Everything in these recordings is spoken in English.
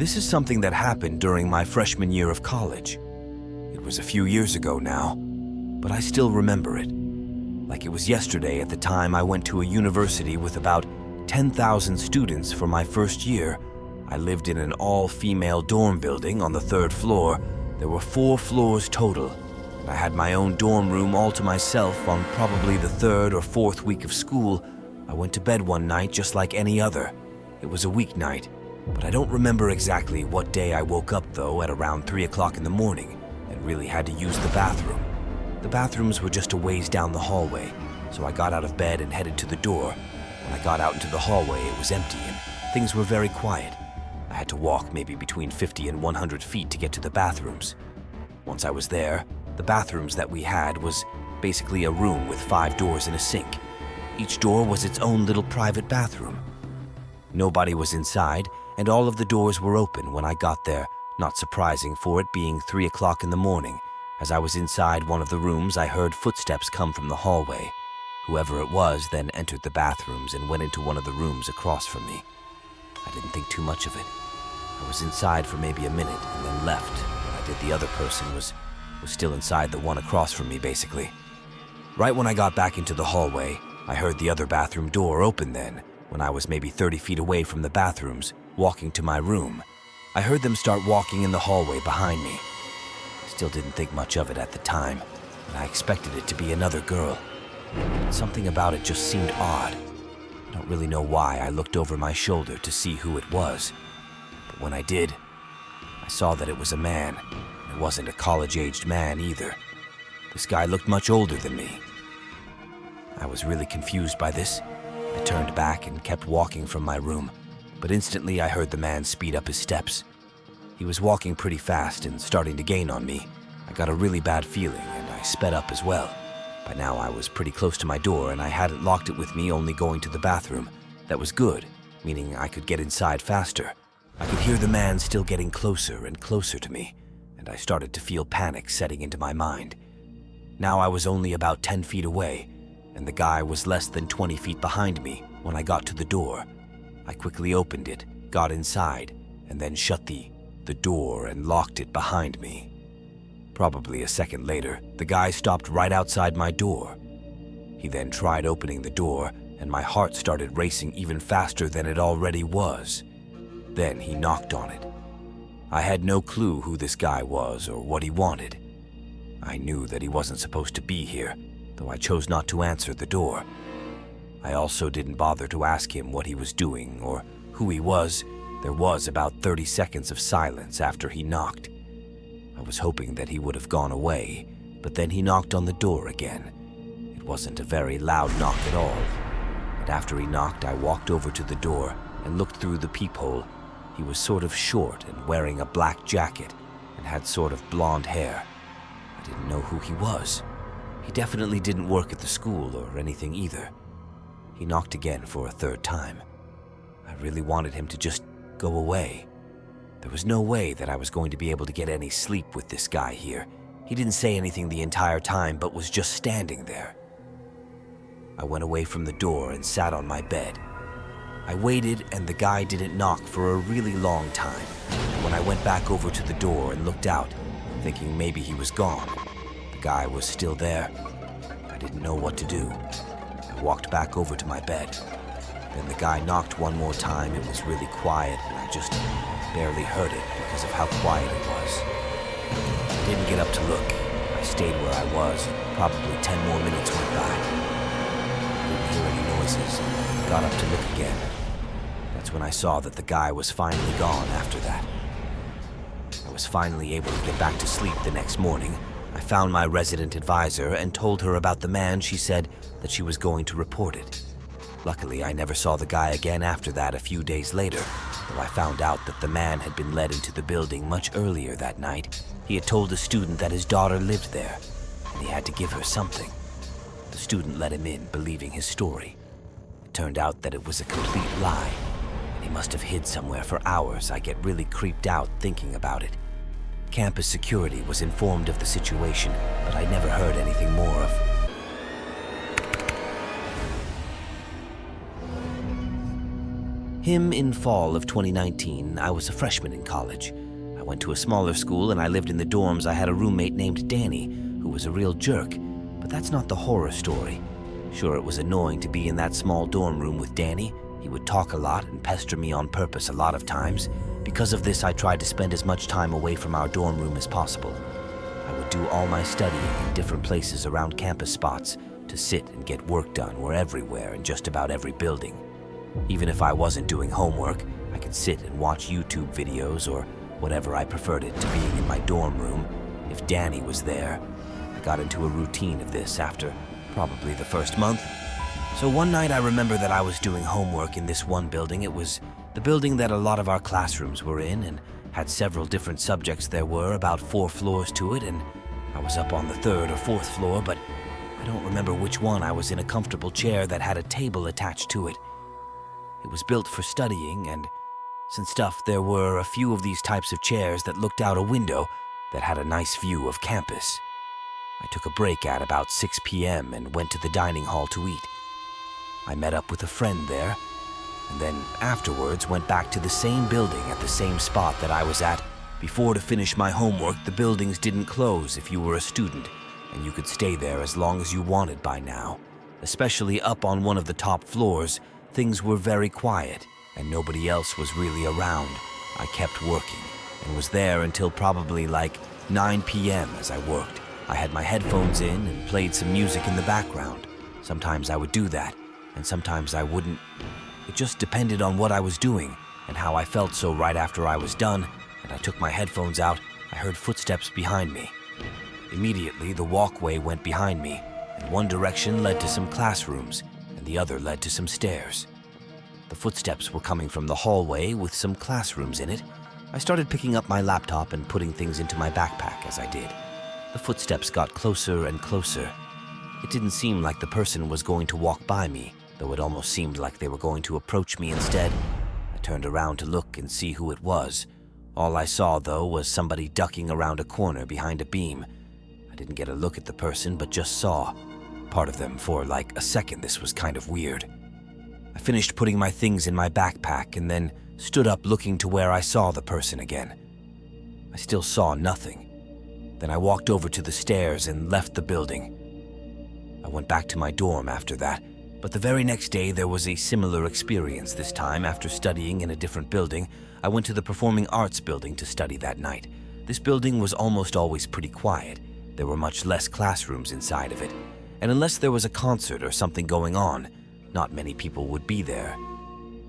This is something that happened during my freshman year of college. It was a few years ago now, but I still remember it. Like it was yesterday at the time I went to a university with about 10,000 students for my first year. I lived in an all-female dorm building on the 3rd floor. There were 4 floors total, and I had my own dorm room all to myself on probably the 3rd or 4th week of school. I went to bed one night just like any other. It was a weeknight, but I don't remember exactly what day I woke up though at around 3 o'clock in the morning and really had to use the bathroom. The bathrooms were just a ways down the hallway, so I got out of bed and headed to the door. When I got out into the hallway, it was empty and things were very quiet. I had to walk maybe between 50 and 100 feet to get to the bathrooms. Once I was there, the bathrooms that we had was basically a room with 5 doors and a sink. Each door was its own little private bathroom. Nobody was inside, and all of the doors were open when I got there, not surprising for it being 3 o'clock in the morning. As I was inside one of the rooms, I heard footsteps come from the hallway. Whoever it was then entered the bathrooms and went into one of the rooms across from me. I didn't think too much of it. I was inside for maybe a minute and then left. When I did, the other person was still inside the one across from me, basically. Right when I got back into the hallway, I heard the other bathroom door open then, when I was maybe 30 feet away from the bathrooms, walking to my room. I heard them start walking in the hallway behind me. Still didn't think much of it at the time, and I expected it to be another girl. Something about it just seemed odd. I don't really know why I looked over my shoulder to see who it was. But when I did, I saw that it was a man, and it wasn't a college-aged man either. This guy looked much older than me. I was really confused by this. I turned back and kept walking from my room, but instantly I heard the man speed up his steps. He was walking pretty fast and starting to gain on me. I got a really bad feeling, and I sped up as well. By now I was pretty close to my door, and I hadn't locked it with me, only going to the bathroom. That was good, meaning I could get inside faster. I could hear the man still getting closer and closer to me, and I started to feel panic setting into my mind. Now I was only about 10 feet away, and the guy was less than 20 feet behind me when I got to the door. I quickly opened it, got inside, and then shut the door and locked it behind me. Probably a second later, the guy stopped right outside my door. He then tried opening the door, and my heart started racing even faster than it already was. Then he knocked on it. I had no clue who this guy was or what he wanted. I knew that he wasn't supposed to be here, though I chose not to answer the door. I also didn't bother to ask him what he was doing or who he was. There was about 30 seconds of silence after he knocked. I was hoping that he would have gone away, but then he knocked on the door again. It wasn't a very loud knock at all. And after he knocked, I walked over to the door and looked through the peephole. He was sort of short and wearing a black jacket and had sort of blonde hair. I didn't know who he was. He definitely didn't work at the school or anything either. He knocked again for a 3rd time. I really wanted him to just go away. There was no way that I was going to be able to get any sleep with this guy here. He didn't say anything the entire time, but was just standing there. I went away from the door and sat on my bed. I waited, and the guy didn't knock for a really long time. When I went back over to the door and looked out, thinking maybe he was gone, the guy was still there. I didn't know what to do. I walked back over to my bed. Then the guy knocked one more time. It was really quiet, and I just barely heard it because of how quiet it was. I didn't get up to look. I stayed where I was, and probably 10 more minutes went by. I didn't hear any noises. I got up to look again. That's when I saw that the guy was finally gone after that. I was finally able to get back to sleep the next morning. I found my resident advisor and told her about the man. She said that she was going to report it. Luckily, I never saw the guy again after that a few days later, though I found out that the man had been led into the building much earlier that night. He had told a student that his daughter lived there, and he had to give her something. The student let him in, believing his story. It turned out that it was a complete lie, and he must have hid somewhere for hours. I get really creeped out thinking about it. Campus security was informed of the situation, but I never heard anything more of. Him in fall of 2019, I was a freshman in college. I went to a smaller school and I lived in the dorms. I had a roommate named Danny, who was a real jerk, but that's not the horror story. Sure, it was annoying to be in that small dorm room with Danny. He would talk a lot and pester me on purpose a lot of times. Because of this, I tried to spend as much time away from our dorm room as possible. I would do all my studying in different places around campus spots. To sit and get work done were everywhere in just about every building. Even if I wasn't doing homework, I could sit and watch YouTube videos or whatever I preferred it to being in my dorm room. If Danny was there, I got into a routine of this after probably the first month. So one night I remember that I was doing homework in this one building. It was the building that a lot of our classrooms were in and had several different subjects. There were about 4 floors to it, and I was up on the 3rd or 4th floor, but I don't remember which one. I was in a comfortable chair that had a table attached to it. It was built for studying, and since stuff, there were a few of these types of chairs that looked out a window that had a nice view of campus. I took a break at about 6 p.m. and went to the dining hall to eat. I met up with a friend there, and then afterwards went back to the same building at the same spot that I was at before to finish my homework. The buildings didn't close if you were a student, and you could stay there as long as you wanted by now. Especially up on one of the top floors, things were very quiet, and nobody else was really around. I kept working, and was there until probably like 9 p.m. as I worked. I had my headphones in and played some music in the background. Sometimes I would do that, and sometimes I wouldn't. It just depended on what I was doing and how I felt. So right after I was done, and I took my headphones out, I heard footsteps behind me. Immediately, the walkway went behind me, and one direction led to some classrooms, and the other led to some stairs. The footsteps were coming from the hallway with some classrooms in it. I started picking up my laptop and putting things into my backpack as I did. The footsteps got closer and closer. It didn't seem like the person was going to walk by me, though it almost seemed like they were going to approach me instead. I turned around to look and see who it was. All I saw, though, was somebody ducking around a corner behind a beam. I didn't get a look at the person, but just saw part of them for like a second. This was kind of weird. I finished putting my things in my backpack and then stood up looking to where I saw the person again. I still saw nothing. Then I walked over to the stairs and left the building. I went back to my dorm after that, but the very next day there was a similar experience. This time, after studying in a different building, I went to the Performing Arts building to study that night. This building was almost always pretty quiet. There were much less classrooms inside of it, and unless there was a concert or something going on, not many people would be there.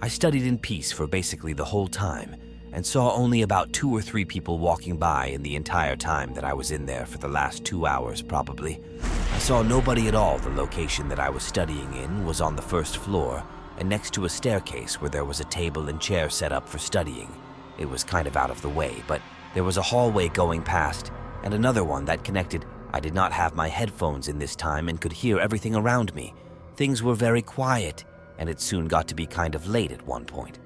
I studied in peace for basically the whole time, and saw only about 2 or 3 people walking by in the entire time that I was in there for the last 2 hours probably. I saw nobody at all. The location that I was studying in was on the 1st floor, and next to a staircase where there was a table and chair set up for studying. It was kind of out of the way, but there was a hallway going past, and another one that connected. I did not have my headphones in this time and could hear everything around me. Things were very quiet, and it soon got to be kind of late at one point.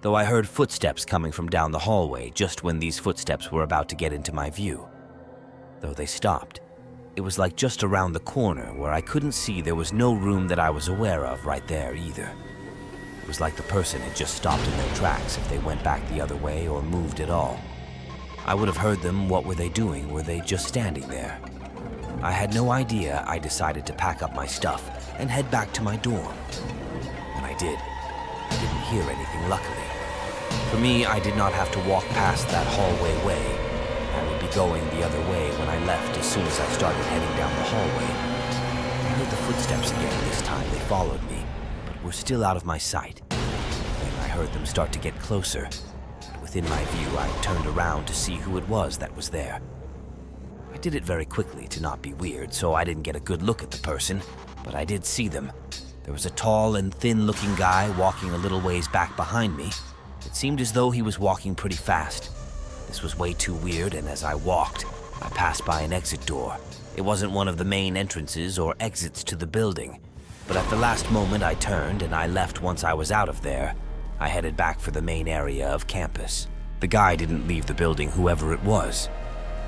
Though I heard footsteps coming from down the hallway just when these footsteps were about to get into my view. Though they stopped. It was like just around the corner where I couldn't see. There was no room that I was aware of right there either. It was like the person had just stopped in their tracks if they went back the other way or moved at all. I would have heard them. What were they doing? Were they just standing there? I had no idea. I decided to pack up my stuff and head back to my dorm. And I did. I didn't hear anything, luckily. For me, I did not have to walk past that hallway way. I would be going the other way when I left as soon as I started heading down the hallway. I heard the footsteps again. This time they followed me, but were still out of my sight. Then I heard them start to get closer. Within my view, I turned around to see who it was that was there. I did it very quickly to not be weird, so I didn't get a good look at the person, but I did see them. There was a tall and thin-looking guy walking a little ways back behind me. It seemed as though he was walking pretty fast. This was way too weird, and as I walked, I passed by an exit door. It wasn't one of the main entrances or exits to the building, but at the last moment I turned and I left. Once I was out of there, I headed back for the main area of campus. The guy didn't leave the building, whoever it was.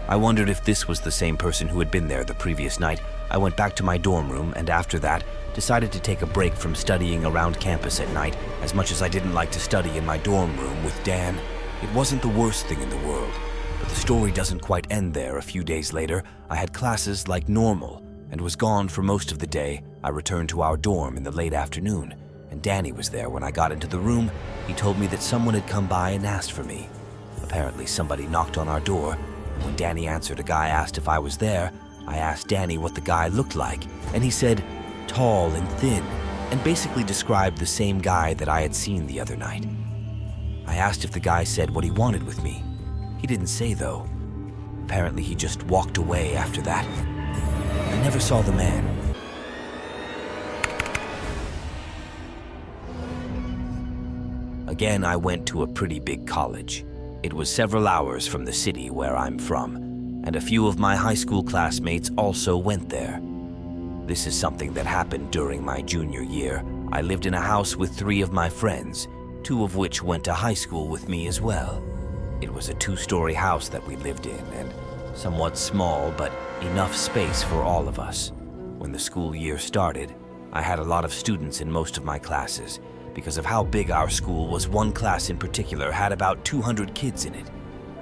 I wondered if this was the same person who had been there the previous night. I went back to my dorm room, and after that, decided to take a break from studying around campus at night. As much as I didn't like to study in my dorm room with Dan, it wasn't the worst thing in the world. But the story doesn't quite end there. A few days later, I had classes like normal and was gone for most of the day. I returned to our dorm in the late afternoon, and Danny was there. When I got into the room, he told me that someone had come by and asked for me. Apparently, somebody knocked on our door, and when Danny answered, a guy asked if I was there. I asked Danny what the guy looked like, and he said, tall and thin, and basically described the same guy that I had seen the other night. I asked if the guy said what he wanted with me. He didn't say, though. Apparently, he just walked away after that. I never saw the man. Again, I went to a pretty big college. It was several hours from the city where I'm from, and a few of my high school classmates also went there. This is something that happened during my junior year. I lived in a house with 3 of my friends, 2 of which went to high school with me as well. It was a 2-story house that we lived in, and somewhat small, but enough space for all of us. When the school year started, I had a lot of students in most of my classes. Because of how big our school was, one class in particular had about 200 kids in it.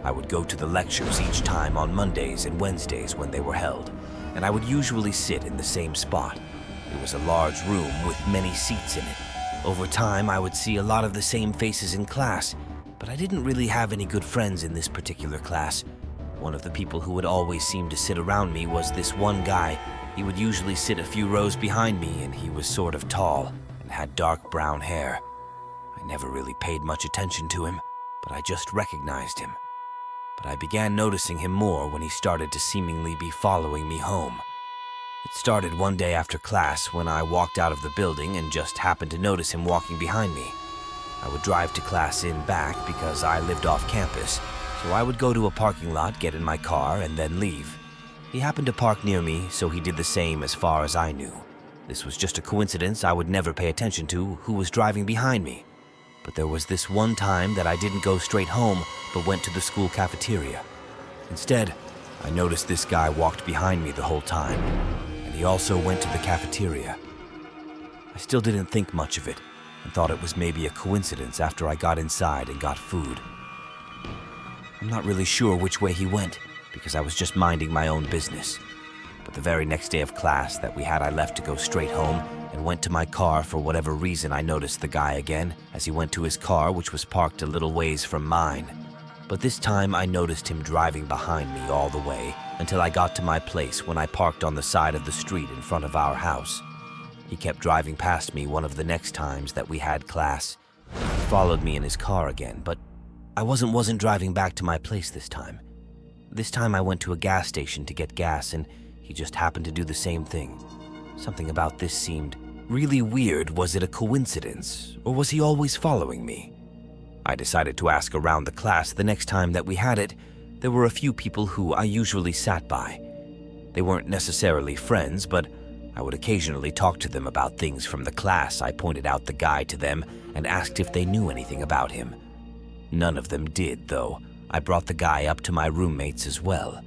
I would go to the lectures each time on Mondays and Wednesdays when they were held, and I would usually sit in the same spot. It was a large room with many seats in it. Over time, I would see a lot of the same faces in class, but I didn't really have any good friends in this particular class. One of the people who would always seem to sit around me was this one guy. He would usually sit a few rows behind me, and he was sort of tall and had dark brown hair. I never really paid much attention to him, but I just recognized him. But I began noticing him more when he started to seemingly be following me home. It started one day after class when I walked out of the building and just happened to notice him walking behind me. I would drive to class in back because I lived off campus, so I would go to a parking lot, get in my car, and then leave. He happened to park near me, so he did the same as far as I knew. This was just a coincidence. I would never pay attention to who was driving behind me. But there was this one time that I didn't go straight home, but went to the school cafeteria. Instead, I noticed this guy walked behind me the whole time, and he also went to the cafeteria. I still didn't think much of it, and thought it was maybe a coincidence after I got inside and got food. I'm not really sure which way he went, because I was just minding my own business. But the very next day of class that we had, I left to go straight home and went to my car. For whatever reason, I noticed the guy again as he went to his car, which was parked a little ways from mine. But this time I noticed him driving behind me all the way until I got to my place when I parked on the side of the street in front of our house. He kept driving past me one of the next times that we had class. He followed me in his car again, but I wasn't driving back to my place this time. This time I went to a gas station to get gas, and he just happened to do the same thing. Something about this seemed really weird. Was it a coincidence, or was he always following me? I decided to ask around the class the next time that we had it. There were a few people who I usually sat by. They weren't necessarily friends, but I would occasionally talk to them about things from the class. I pointed out the guy to them and asked if they knew anything about him. None of them did, though. I brought the guy up to my roommates as well.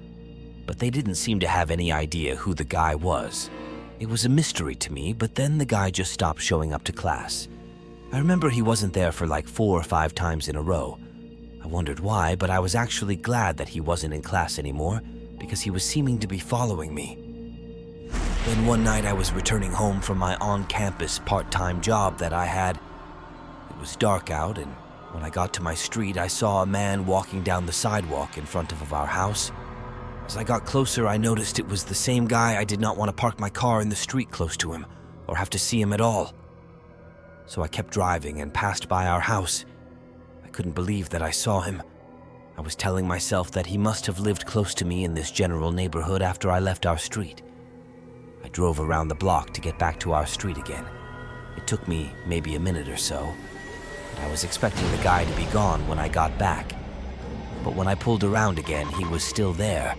But they didn't seem to have any idea who the guy was. It was a mystery to me, but then the guy just stopped showing up to class. I remember he wasn't there for like 4 or 5 times in a row. I wondered why, but I was actually glad that he wasn't in class anymore because he was seeming to be following me. Then one night I was returning home from my on-campus part-time job that I had. It was dark out, and when I got to my street, I saw a man walking down the sidewalk in front of our house. As I got closer, I noticed it was the same guy. I did not want to park my car in the street close to him or have to see him at all. So I kept driving and passed by our house. I couldn't believe that I saw him. I was telling myself that he must have lived close to me in this general neighborhood after I left our street. I drove around the block to get back to our street again. It took me maybe a minute or so, and I was expecting the guy to be gone when I got back. But when I pulled around again, he was still there.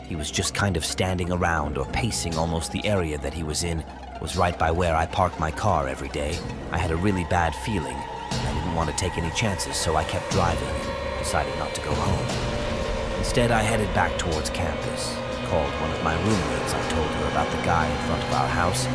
He was just kind of standing around or pacing. Almost the area that he was in was right by where I park my car every day. I had a really bad feeling. I didn't want to take any chances, so I kept driving and decided not to go home. Instead, I headed back towards campus. I called one of my roommates. I told her about the guy in front of our house.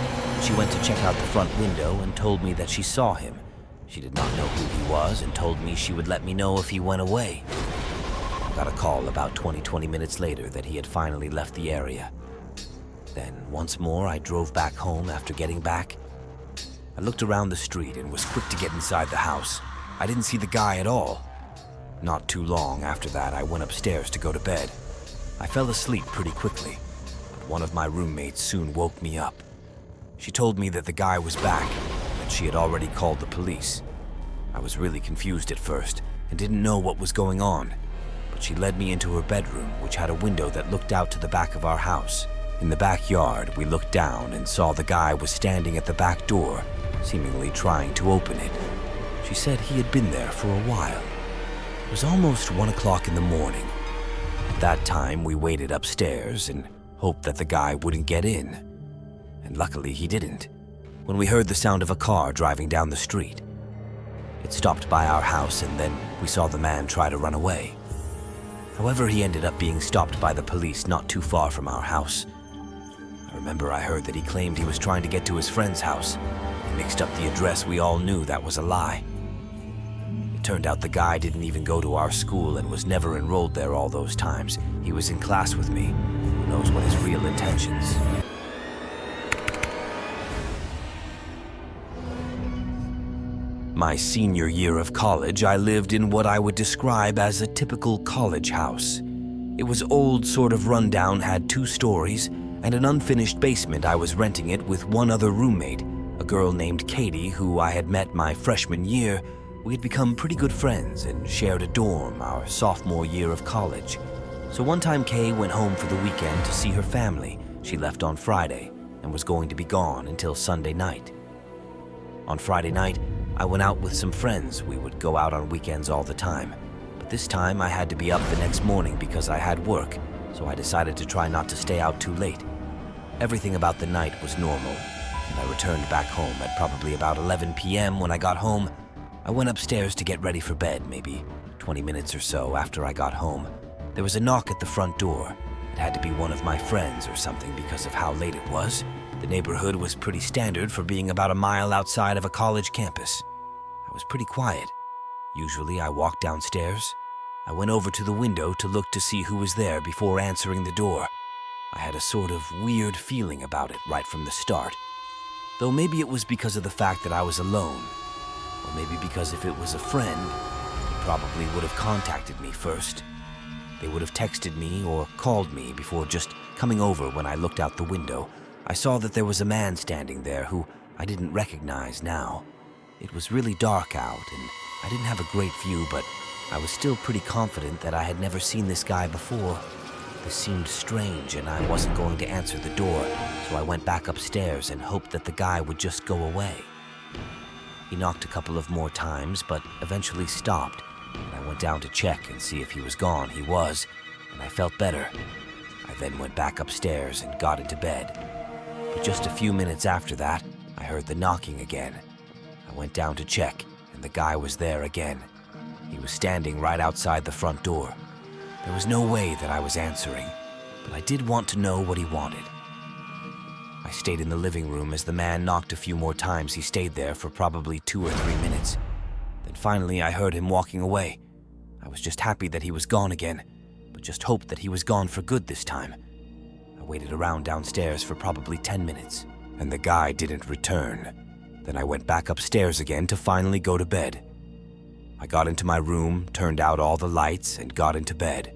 she went to check out the front window and told me that she saw him. She did not know who he was and told me she would let me know if he went away. I got a call about 20 minutes later that he had finally left the area. Then, once more, I drove back home after getting back. I looked around the street and was quick to get inside the house. I didn't see the guy at all. Not too long after that, I went upstairs to go to bed. I fell asleep pretty quickly, but one of my roommates soon woke me up. She told me that the guy was back and that she had already called the police. I was really confused at first and didn't know what was going on, but she led me into her bedroom, which had a window that looked out to the back of our house. In the backyard, we looked down and saw the guy was standing at the back door, seemingly trying to open it. She said he had been there for a while. It was almost 1 o'clock in the morning. At that time, we waited upstairs and hoped that the guy wouldn't get in. And luckily, he didn't, when we heard the sound of a car driving down the street. It stopped by our house, and then we saw the man try to run away. However, he ended up being stopped by the police not too far from our house. I remember I heard that he claimed he was trying to get to his friend's house. He mixed up the address. We all knew that was a lie. It turned out the guy didn't even go to our school and was never enrolled there all those times. He was in class with me. Who knows what his real intentions? My senior year of college, I lived in what I would describe as a typical college house. It was old, sort of rundown, had 2 stories, and an unfinished basement. I was renting it with one other roommate, a girl named Katie, who I had met my freshman year. We had become pretty good friends and shared a dorm our sophomore year of college. So one time Kay went home for the weekend to see her family. She left on Friday and was going to be gone until Sunday night. On Friday night, I went out with some friends. We would go out on weekends all the time. But this time I had to be up the next morning because I had work, so I decided to try not to stay out too late. Everything about the night was normal, and I returned back home at probably about 11 p.m. When I got home, I went upstairs to get ready for bed, maybe 20 minutes or so after I got home. There was a knock at the front door. It had to be one of my friends or something because of how late it was. The neighborhood was pretty standard for being about a mile outside of a college campus. I was pretty quiet. Usually I walked downstairs. I went over to the window to look to see who was there before answering the door. I had a sort of weird feeling about it right from the start. Though maybe it was because of the fact that I was alone. Or maybe because if it was a friend, they probably would have contacted me first. They would have texted me or called me before just coming over. When I looked out the window, I saw that there was a man standing there who I didn't recognize now. It was really dark out and I didn't have a great view, but I was still pretty confident that I had never seen this guy before. This seemed strange and I wasn't going to answer the door, so I went back upstairs and hoped that the guy would just go away. He knocked a couple of more times, but eventually stopped, and I went down to check and see if he was gone. He was, and I felt better. I then went back upstairs and got into bed. But just a few minutes after that, I heard the knocking again. I went down to check, and the guy was there again. He was standing right outside the front door. There was no way that I was answering, but I did want to know what he wanted. I stayed in the living room as the man knocked a few more times. He stayed there for probably 2 or 3 minutes. Then finally I heard him walking away. I was just happy that he was gone again, but just hoped that he was gone for good this time. I waited around downstairs for probably 10 minutes, and the guy didn't return. Then I went back upstairs again to finally go to bed. I got into my room, turned out all the lights, and got into bed.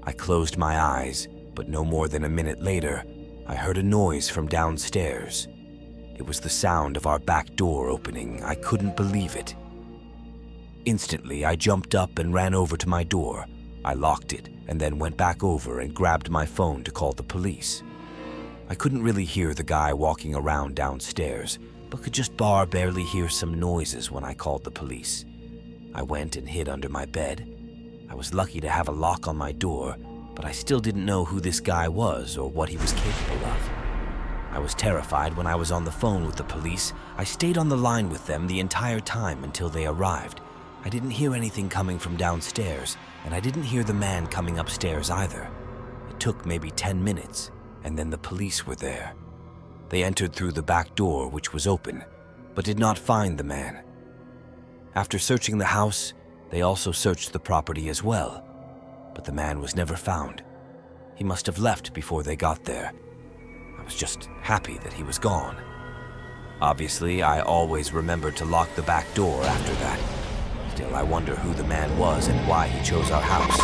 I closed my eyes, but no more than a minute later, I heard a noise from downstairs. It was the sound of our back door opening. I couldn't believe it. Instantly, I jumped up and ran over to my door. I locked it and then went back over and grabbed my phone to call the police. I couldn't really hear the guy walking around downstairs, but could just barely hear some noises when I called the police. I went and hid under my bed. I was lucky to have a lock on my door, but I still didn't know who this guy was or what he was capable of. I was terrified when I was on the phone with the police. I stayed on the line with them the entire time until they arrived. I didn't hear anything coming from downstairs, and I didn't hear the man coming upstairs either. It took maybe 10 minutes, and then the police were there. They entered through the back door, which was open, but did not find the man. After searching the house, they also searched the property as well, but the man was never found. He must have left before they got there. I was just happy that he was gone. Obviously, I always remembered to lock the back door after that. Still, I wonder who the man was and why he chose our house.